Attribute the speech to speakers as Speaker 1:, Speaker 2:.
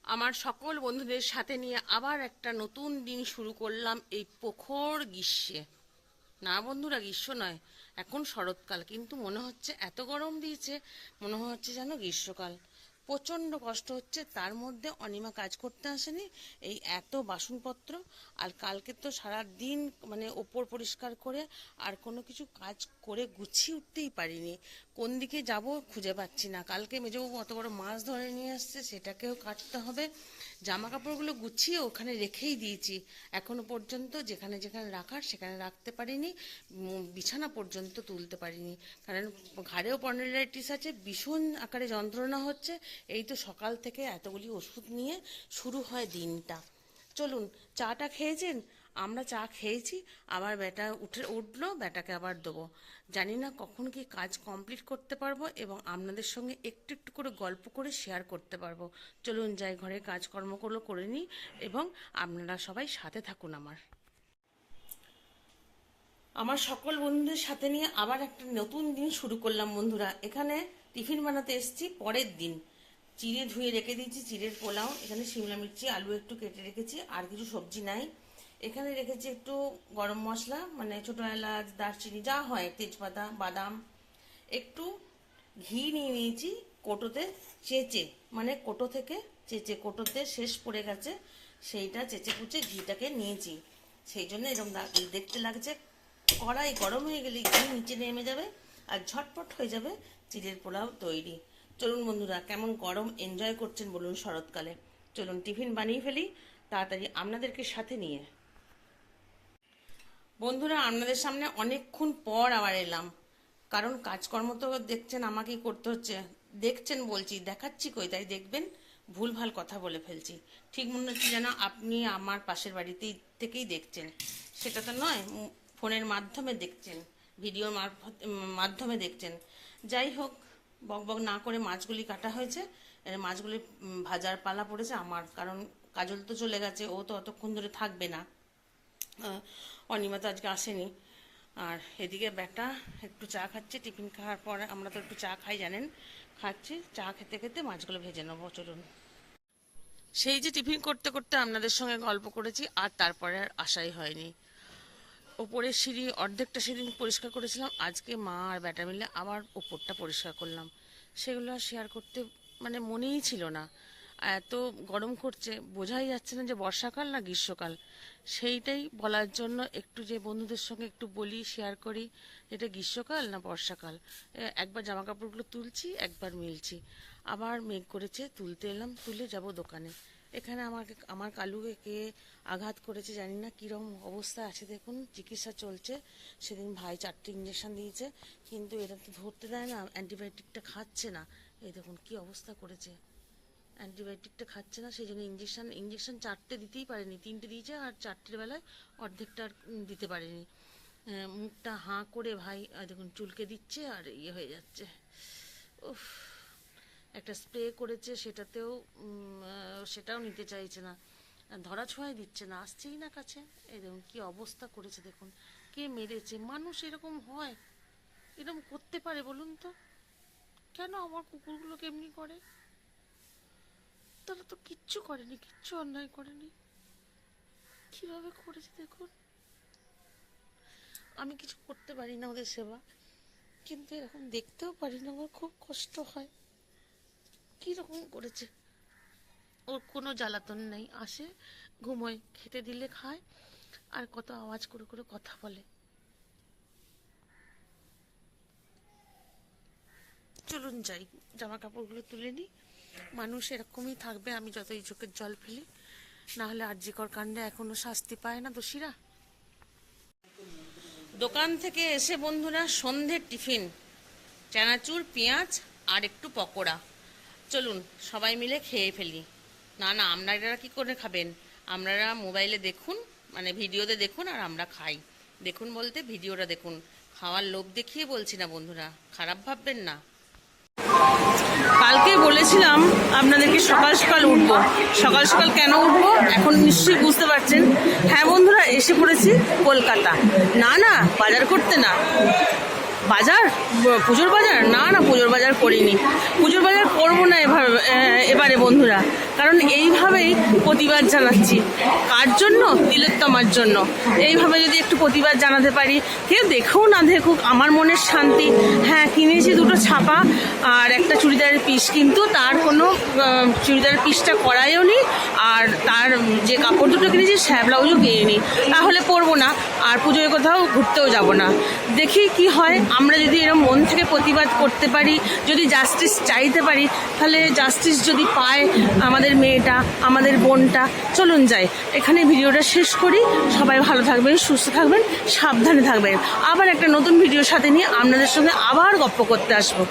Speaker 1: আমার সকল বন্ধুদের সাথে নিয়ে আবার একটা নতুন দিন শুরু করলাম এই প্রখর গ্রীষ্মে। না বন্ধুরা, গ্রীষ্ম নয়, এখন শরৎকাল, কিন্তু মনে হচ্ছে এত গরম দিয়েছে, মনে হচ্ছে যেন গ্রীষ্মকাল। প্রচণ্ড কষ্ট হচ্ছে। তার মধ্যে অনিমা কাজ করতে আসেনি, এই এত বাসনপত্র। আর কালকে তো সারা দিন ওপর পরিষ্কার করে আর কোনো কিছু কাজ করে গুছিয়ে উঠতেই পারিনি। কোন দিকে যাব খুঁজে পাচ্ছি না। কালকে মেজবাবু অত বড় মাছ ধরে নিয়ে আসছে, সেটাকেও কাটতে হবে। জামা কাপড়গুলো গুছিয়ে ওখানে রেখেই দিয়েছি, এখনো পর্যন্ত যেখানে যেখানে রাখার সেখানে রাখতে পারিনি। বিছানা পর্যন্ত তুলতে পারিনি, কারণ ঘাড়েও স্পন্ডিলাইটিস আছে, ভীষণ আকারে যন্ত্রণা হচ্ছে। এই তো সকাল থেকে এতগুলি ওষুধ নিয়ে শুরু হয় দিনটা। চলুন, চাটা খেয়েছেন? আমরা চা খেয়েছি, আবার বেটা উঠলো, বেটাকে আবার দেবো। জানি না কখন কি কাজ কমপ্লিট করতে পারবো এবং আপনাদের সঙ্গে একটু একটু করে গল্প করে শেয়ার করতে পারবো। চলুন যাই, ঘরে কাজকর্মগুলো করে নিই এবং আপনারা সবাই সাথে থাকুন। আমার সকল বন্ধুদের সাথে নিয়ে আবার একটা নতুন দিন শুরু করলাম বন্ধুরা। এখানে টিফিন বানাতে এসেছি পরের দিন। চিড়ে ধুয়ে রেখে দিয়েছি, চিড়ের পোলাও। এখানে শিমলা মির্চি, আলু একটু কেটে রেখেছি, আর কিছু সবজি নাই। এখানে রেখেছি একটু গরম মশলা, ছোটো এলাচ, দারচিনি, যা হয়, তেজপাতা, বাদাম। একটু ঘি নিয়ে নিয়েছি কোটোতে চেঁচে, কোটো থেকে চেঁচে, কোটোতে শেষ পড়ে গেছে, সেইটা চেঁচে কুচে ঘিটাকে নিয়েছি। সেই জন্য এরকম দেখতে লাগছে। কড়াই গরম হয়ে গেলে ঘি নিচে নেমে যাবে আর ঝটপট হয়ে যাবে চিড়ের পোলাও তৈরি। চলুন বন্ধুরা, কেমন গরম এনজয় করছেন বলুন শরৎকালে। চলুন টিফিন বানিয়ে ফেলি তাড়াতাড়ি আপনাদেরকে সাথে নিয়ে। বন্ধুরা, আপনাদের সামনে অনেকক্ষণ পর আবার এলাম, কারণ কাজকর্ম তো দেখছেন আমাকেই করতে হচ্ছে। দেখছেন বলছি, দেখাচ্ছি কই, তাই দেখবেন ভুলভাল কথা বলে ফেলছি। ঠিক মনে হচ্ছে যেন আপনি আমার পাশের বাড়িতেই থেকেই দেখছেন, সেটা তো নয়। ফোনের মাধ্যমে দেখছেন, ভিডিওর মাধ্যমে দেখছেন। যাই হোক, বকবক না করে মাছগুলি কাটা হয়েছে। মাছগুলি ভাজার পালা পড়েছে আমার, কারণ কাজল তো চলে গেছে, ও তো অতক্ষণ ধরে থাকবে না। অনিমা তো আজকে আসেনি। আর এদিকে বেটা একটু চা খাচ্ছে, টিফিন খাওয়ার পরে আমরা তো একটু চা খাই জানেন, খাচ্ছি। চা খেতে খেতে মাছগুলো ভেজে নেবো। চলুন। সেই যে টিফিন করতে করতে আপনাদের সঙ্গে গল্প করেছি, আর তারপরে আর আসাই হয়নি। ওপরের সিঁড়ি অর্ধেকটা সেদিন পরিষ্কার করেছিলাম, আজকে মা আর বেটা মিলে আবার ওপরটা পরিষ্কার করলাম। সেগুলো আর শেয়ার করতে মনেই ছিল না। এত গরম করছে, বোঝাই যাচ্ছে না যে বর্ষাকাল না গ্রীষ্মকাল। সেইটাই বলার জন্য একটু যে বন্ধুদের সঙ্গে একটু বলি, শেয়ার করি, এটা গ্রীষ্মকাল না বর্ষাকাল। একবার জামা কাপড়গুলো তুলছি, একবার মিলছি। আবার মেঘ করেছে, তুলতে এলাম, তুলে যাব দোকানে। এখানে আমার কালুকে কে আঘাত করেছে জানি না, কীরকম অবস্থা আছে দেখুন, চিকিৎসা চলছে। সেদিন ভাই 4টে ইঞ্জেকশন দিয়েছে, কিন্তু এটা তো ধরতে দেয় না, অ্যান্টিবায়োটিকটা খাচ্ছে না। এই দেখুন কি অবস্থা করেছে, অ্যান্টিবায়োটিকটা খাচ্ছে না। সেই জন্য ইঞ্জেকশন 4টে দিতেই পারেনি, 3টে দিয়েছে, আর 4টের বেলায় অর্ধেকটা আর দিতে পারেনি। মুখটা হাঁ করে ভাই দেখুন চুলকে দিচ্ছে আর হয়ে যাচ্ছে। উফ, একটা স্প্রে করেছে, সেটাও নিতে চাইছে না, ধরা ছোঁয়াই দিচ্ছে না, আসছেই না কাছে। এই দেখুন কি অবস্থা করেছে দেখুন। কে মেরেছে? মানুষ এরকম হয়, এরকম করতে পারে বলুন তো? কেন আমার কুকুরগুলো কেমনি করে? তারা তো কিচ্ছু করেনি, কিচ্ছু অন্যায় করেনি, কিভাবে করেছে দেখুন। আমি কিছু করতে পারি না ওদের সেবা, কিন্তু এরকম দেখতেও পারি না, আমার খুব কষ্ট হয়। কিরকম করেছে? ওর কোনো জ্বালাতন নেই, আসে, ঘুমোয়, খেতে দিলে খায়, আর কত আওয়াজ করে করে কথা বলে। চলুন যাই, জামা কাপড়গুলো তুলে নিই। মানুষ এরকমই থাকবে, আমি যতই চোখের জল ফেলি, না হলে আরজিকর কাণ্ডে এখনো শাস্তি পায় না দোষীরা। দোকান থেকে এসে বন্ধুরা সন্ধ্যের টিফিন, চানাচুর, পেঁয়াজ আর একটু পকোড়া। চলুন সবাই মিলে খেয়ে ফেলি। না না, আপনারা কি করে খাবেন? আপনারা মোবাইলে দেখুন, ভিডিওতে দেখুন, আর আমরা খাই। দেখুন বলতে ভিডিওটা দেখুন, খাওয়ার লোভ দেখিয়ে বলছি না বন্ধুরা, খারাপ ভাববেন না। কালকে বলেছিলাম আপনাদেরকে সকাল সকাল উঠবো। সকাল সকাল কেন উঠবো এখন নিশ্চয়ই বুঝতে পারছেন। হ্যাঁ বন্ধুরা, এসে পড়েছি কলকাতা। না না, বাজার করতে না। বাজার, পুজোর বাজার? না না, পুজোর বাজার করিনি, পুজোর বাজার করবো না এবারে বন্ধুরা। কারণ এইভাবেই প্রতিবাদ জানাচ্ছি। কার জন্য? তিলোত্তমার জন্য। এইভাবে যদি একটু প্রতিবাদ জানাতে পারি, কেউ দেখুক না দেখুক, আমার মনের শান্তি। হ্যাঁ, কিনেছি দুটো ছাপা আর একটা চুড়িদারের পিস, কিন্তু তার কোনো চুড়িদারের পিসটা করাইও নি, আর তার যে কাপড় দুটো কিনেছি স্যাব ব্লাউজও কিনিনি। তাহলে পরবো না, আর পুজোয় কোথাও ঘুরতেও যাব না। দেখি কি হয়। আমরা যদি এরকম মন থেকে প্রতিবাদ করতে পারি, যদি জাস্টিস চাইতে পারি, তাহলে জাস্টিস যদি পায় আমাদের মেয়েটা, আমাদের বোনটা। চলুন যাই, এখানে ভিডিওটা শেষ করি। সবাই ভালো থাকবেন, সুস্থ থাকবেন, সাবধানে থাকবেন। আবার একটা নতুন ভিডিওর সাথে নিয়ে আপনাদের সঙ্গে আবার গপ্প করতে আসবো।